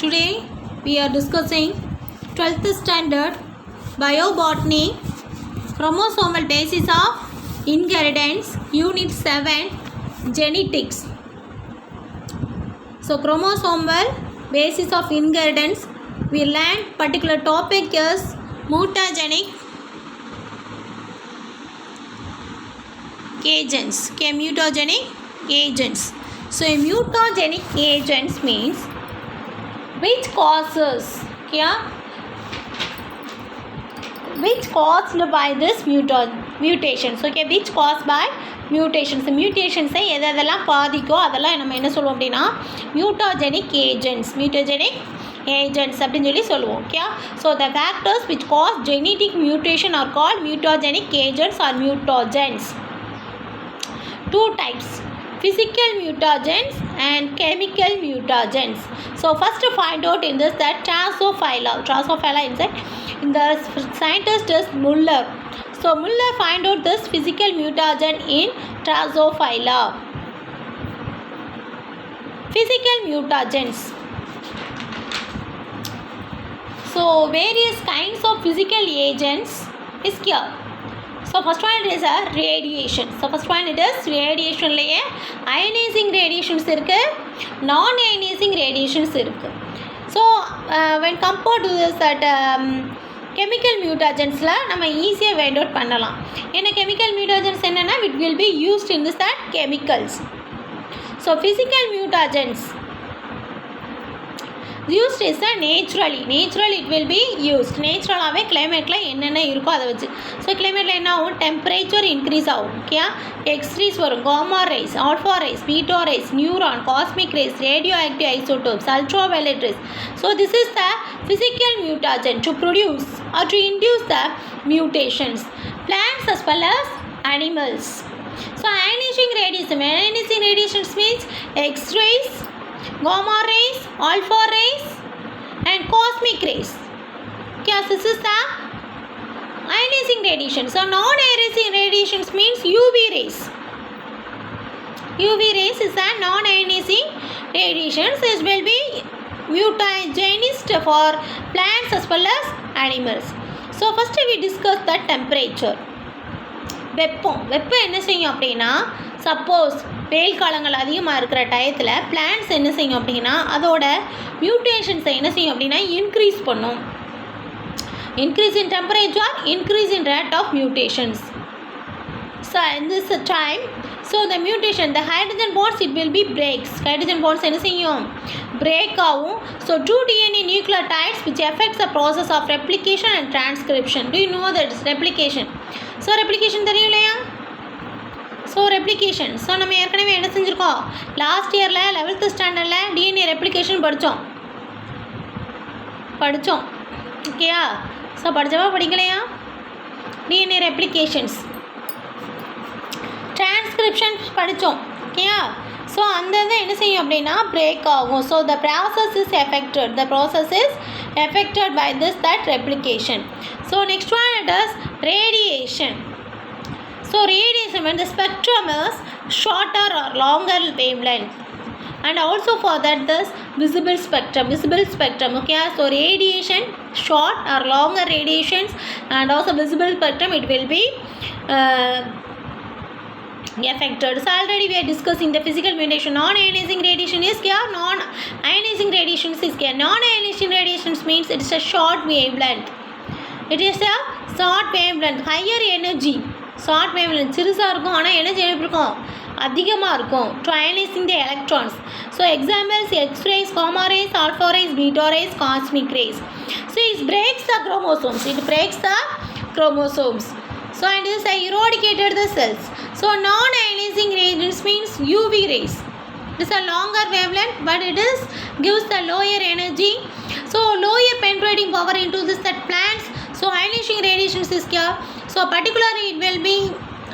Today we are discussing 12th standard biobotany, chromosomal basis of inheritance, unit 7, genetics. So chromosomal basis of inheritance, we learned particular topic is mutagenic agents. Okay, mutagenic agents. So a mutagenic agents means which causes, which caused by this mutations. Okay, which caused by mutations. Mutations எதெல்லாம் பாதிக்கோ அதெல்லாம் நம்ம என்ன சொல்லுவோம் அப்படின்னா mutagenic agents அப்படின்னு சொல்லி சொல்லுவோம். Okay, so the factors which cause genetic mutation are called mutagenic agents or mutagens. Two types, physical mutagens and chemical mutagens. So first find out in this that Drosophila insect. In the scientist is Muller. So Muller find out this physical mutagen in Drosophila. Physical mutagens. So various kinds of physical agents is here. So first one is a radiation. So first one it is radiation laye ionizing radiations irukku, non ionizing radiations irukku. So when compared to this that chemical mutagens la நம்ம ஈஸியாக find out பண்ணலாம். ஏன்னா chemical mutagens என்னன்னா it will be used in this that chemicals. So physical mutagens used is naturally it will be used. நேச்சுரலாகவே கிளைமேட்டில் என்னென்ன இருக்கோ அதை வச்சு. ஸோ கிளைமேட்டில் என்ன ஆகும், டெம்பரேச்சர் இன்க்ரீஸ் ஆகும். ஓகே, எக்ஸ்ரீஸ் வரும், gamma rays, alpha rays, beta rays, neuron, cosmic rays, radioactive isotopes, ultraviolet rays. So this is the physical mutagen to produce or to induce the mutations, plants as well as animals. So ionizing radiations means X-rays, gamma rays, alpha rays and cosmic rays. Okay, this is the ionizing radiation. So non-ionizing radiations means UV rays. UV rays is a non-ionizing radiations. This will be mutagenist for plants as well as animals. So first we discuss the temperature. வெப்பம் என்ன செய்யும் அப்படின்னா, suppose வெயில் காலங்கள் அதிகமாக இருக்கிற டயத்தில் plants என்ன செய்யும் அப்படின்னா அதோட மியூட்டேஷன்ஸை என்ன செய்யும் அப்படின்னா இன்க்ரீஸ் பண்ணும். Increase in temperature, increase in rate of mutations. So in this time, so the mutation, the hydrogen bonds it will be breaks. Hydrogen bonds என்ன செய்யும், break ஆகும். So 2 DNA nucleotides which affects the process of replication and transcription. Do you know that is replication? So replication தெரியும் இல்லையா? So replication. So நம்ம ஏற்கனவே என்ன செஞ்சுருக்கோம், last இயரில் 11th ஸ்டாண்டர்டில் டிஎன்ஏ ரெப்ளிகேஷன் படித்தோம். ஓகேயா? ஸோ படித்தவா படிக்கலையா? டிஎன்ஏ ரெப்ளிகேஷன்ஸ், டிரான்ஸ்கிரிப்ஷன் படித்தோம். ஓகேயா? ஸோ அந்த இதை என்ன செய்யும் அப்படின்னா பிரேக் ஆகும். So the process is affected by that replication. So next one it is radiation. So radiation, when the spectrum is shorter or longer wavelength, and also for that this visible spectrum. Okay, so radiation, short or longer radiations and also visible spectrum it will be affected. So already we are discussing the physical mutation. Non-ionizing radiation is here, non-ionizing radiations is here. Non-ionizing radiations means it is a short wavelength. It is a short wavelength, higher energy. Short wavelength சிறுசாக இருக்கும், ஆனால் energy எப்படி இருக்கும், அதிகமாக இருக்கும். To ionising the electrons. So examples x rays, gamma rays, alpha rays, beta rays, cosmic rays. So it breaks the chromosomes. So and is eradicated the cells. So non-ionizing radiance means UV rays. It is a longer wavelength but it gives the lower energy. So lower penetrating power into that plants. So ionizing radiations is here. So particularly it will be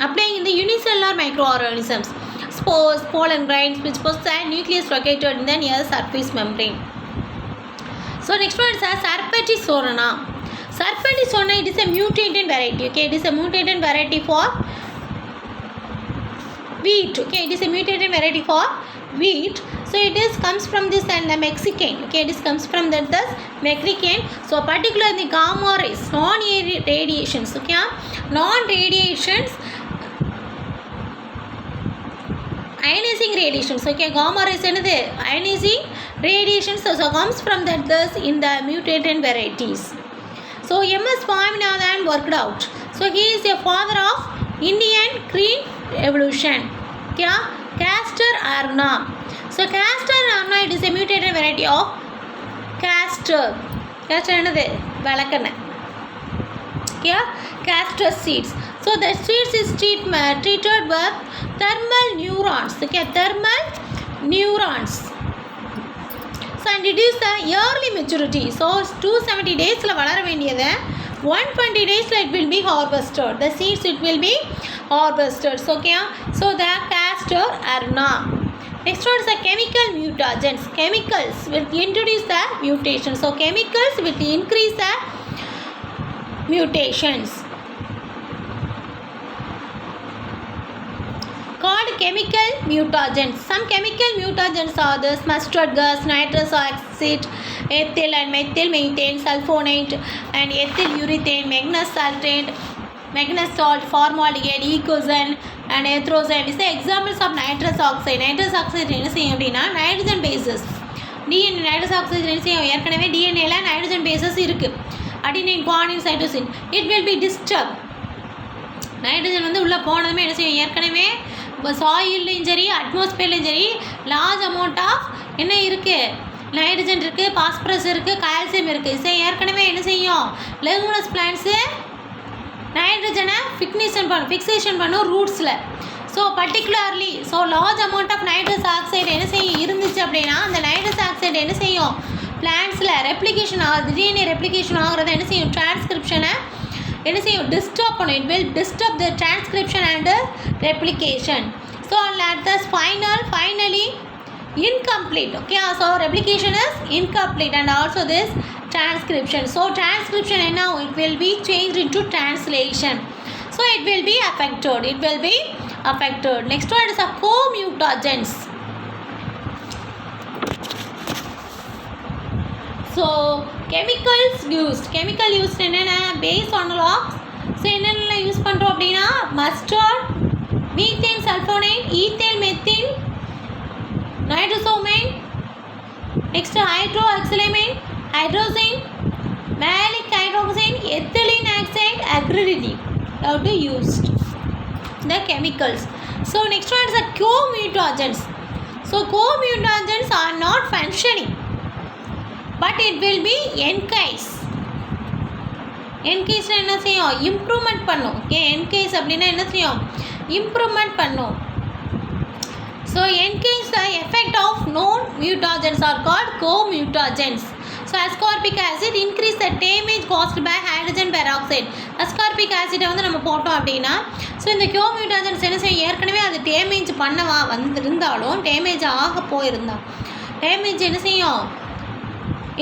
applying in the unicellular microorganisms, spores, pollen grains which possess nucleus located in the near surface membrane. So next one is Serpentine. Serpentine it is a mutated variety. Okay, it is a mutated variety for wheat. Okay, it is a mutated variety for wheat. So it is comes from this and the Mexican. Okay, it is comes from that thus Mexican. So particularly gamma rays, non-radiations. Okay, non-radiations, ionizing radiations. Okay, gamma rays என்னது ionizing radiations also comes from that thus in the mutated varieties. So M.S. Swaminathan worked out. So he is a father of Indian green evolution. Okay, Castor arna. So Castor arna, it is a mutated variety of castor. Castor என்னது விளக்கெண்ணெய். Okay, castor seeds. So the seeds is treated with thermal neurons. Okay, thermal neurons. So and it is the early maturity. So 270 days la வளர வேண்டியது 120 days it will be harvested. The seeds it will be harvested. So okay, so the castor arna. Next one is the chemical mutagens. Chemicals will introduce the mutations. So chemicals will increase the mutations. Called chemical mutagens. Some chemical mutagens are this: mustard gas, nitrous oxide, ethyl and methyl methane, sulfonate and ethyl urethane, manganese sulfate, manganese salt, formaldehyde, ecozane and atrazine is the examples of nitrous oxide. Nitrous oxide என்ன செய்யும் அப்படின்னா nitrogen bases. DNA nitrous oxide என்ன செய்யும், ஏற்கனவே DNAல nitrogen bases இருக்கு, adenine guanine cytosine. It will be disturb. Nitrogen வந்து உள்ளே போனதுமே என்ன செய்யும், ஏற்கனவே சாயில்லையும் சரி அட்மாஸ்பியர்லையும் சரி லார்ஜ் அமௌண்ட் ஆஃப் என்ன இருக்குது, நைட்ரஜன் இருக்குது, பாஸ்பரஸ் இருக்குது, கால்சியம் இருக்குது. சரி, ஏற்கனவே என்ன செய்யும், லெகுமினஸ் பிளான்ட்ஸு நைட்ரஜனை ஃபிக்சேஷன் பண்ணும் ரூட்ஸில். So particularly large amount of nitrous oxide என்ன செய்யும் இருந்துச்சு அப்படின்னா அந்த நைட்ரஸ் ஆக்சைடு என்ன செய்யும் பிளான்ட்ஸில் ரெப்ளிகேஷன் ஆகுது. டிஎன்ஏ ரெப்ளிகேஷன் ஆகுறத என்ன செய்யும், டிரான்ஸ்கிரிப்ஷனை என்ன செய்யும், டிஸ்டர்ப் பண்ணும். It will disturb the transcription and replication. So at the finally incomplete. Okay, so replication is incomplete and also this transcription. So transcription and now it will be changed into translation. So it will be affected. Next one is a co-mutagens. So chemicals used என்னென்ன based on logs. So என்னென்ன use பண்ணுறோம் அப்படின்னா mustard, methane sulphonate, ethane methane, nitrosamine, next hydroxylamine, hydrazine, maleic hydrazide, ethylene oxide, acridine have to used the chemicals. So next one is the co-mutagens. So co-mutagens are not functioning but it will be encase. என்கேஸ் என்ன செய்யும், improvement பண்ணும். Okay, என்கேஸ் அப்படின்னா என்ன செய்யும், improvement பண்ணும். So enhances the effect of known mutagens are called co-mutagens. So ascorbic acid increase the damage caused by hydrogen peroxide. ascorbic acid வந்து நம்ம போட்டோம் அப்படின்னா ஸோ இந்த co-mutagens என்ன செய்யும், ஏற்கனவே அது டேமேஜ் பண்ணவா வந்திருந்தாலும் டேமேஜ் ஆக போயிருந்தா டேமேஜ் என்ன செய்யும்,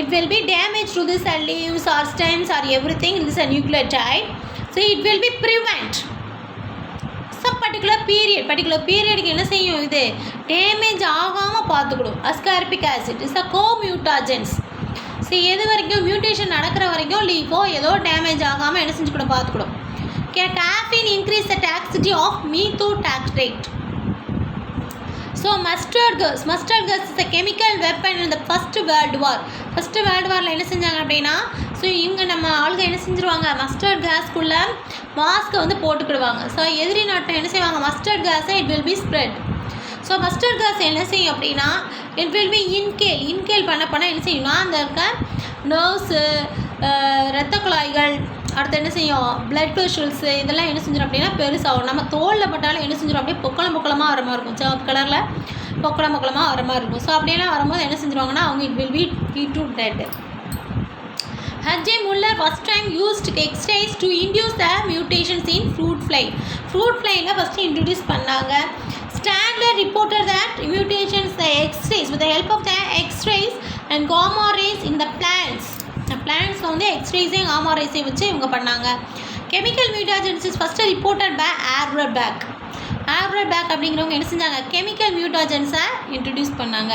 it will be damage to this leaves or stems or everything. This is a nucleotide. So it will be prevent some particular period என்ன செய்யும், இது டேமேஜ் ஆகாமல் பார்த்துக்கணும். ascorbic acid is a co-mutagens. சரி, எது வரைக்கும் மியூட்டேஷன் நடக்கிற வரைக்கும் லீஃபோ ஏதோ டேமேஜ் ஆகாமல் என்ன செஞ்சுக்கணும் பார்த்துக்கணும். caffeine increase the toxicity of methotrexate. So mustard gas is a chemical weapon in the first world war. என்ன செஞ்சாங்க அப்படின்னா ஸோ இங்கே நம்ம ஆளுங்க என்ன செஞ்சுருவாங்க, மஸ்டர்ட் கேஸ்க்குள்ளே மாஸ்க்கை வந்து போட்டுக்கிடுவாங்க. ஸோ எதிரி நாட்டில் என்ன செய்வாங்க, மஸ்டர்ட் கேஸை it will be spread. So mustard gas என்ன செய்யும் அப்படின்னா இட் வில் பி இன்கேல் பண்ண என்ன செய்யும்னா அந்த இருக்க நர்வ்ஸு, இரத்த குழாய்கள், அடுத்து என்ன செய்யும் பிளட் வெசல்ஸு இதெல்லாம் என்ன செஞ்சிடும் அப்படின்னா பெருசாகும். நம்ம தோலில் பட்டாலும் என்ன செஞ்சிடும் அப்படியே பொக்கலமாக வர மாதிரி இருக்கும், சிவப்பு கலரில் பொக்கலமாக வர மாதிரி இருக்கும். ஸோ அப்படியெல்லாம் வரும்போது என்ன செஞ்சிருவாங்கன்னா அவங்க it will be to dead. H.J. Muller first time used X-rays to induce the mutations in fruit fly. Fruit flyல first introduce பண்ணாங்க. Standler reported that mutations the X-rays with the help of the X-rays and gamma rays in the plants. Plants வந்து X-rays-ஐயும் gamma rays-ஐயும் வச்சு இவங்க பண்ணாங்க. Chemical mutagens is first reported by Auerbach. Alfred பேக் அப்படிங்கிறவங்க என்ன செஞ்சாங்க, chemical மியூட்டாஜென்ஸை introduce பண்ணாங்க.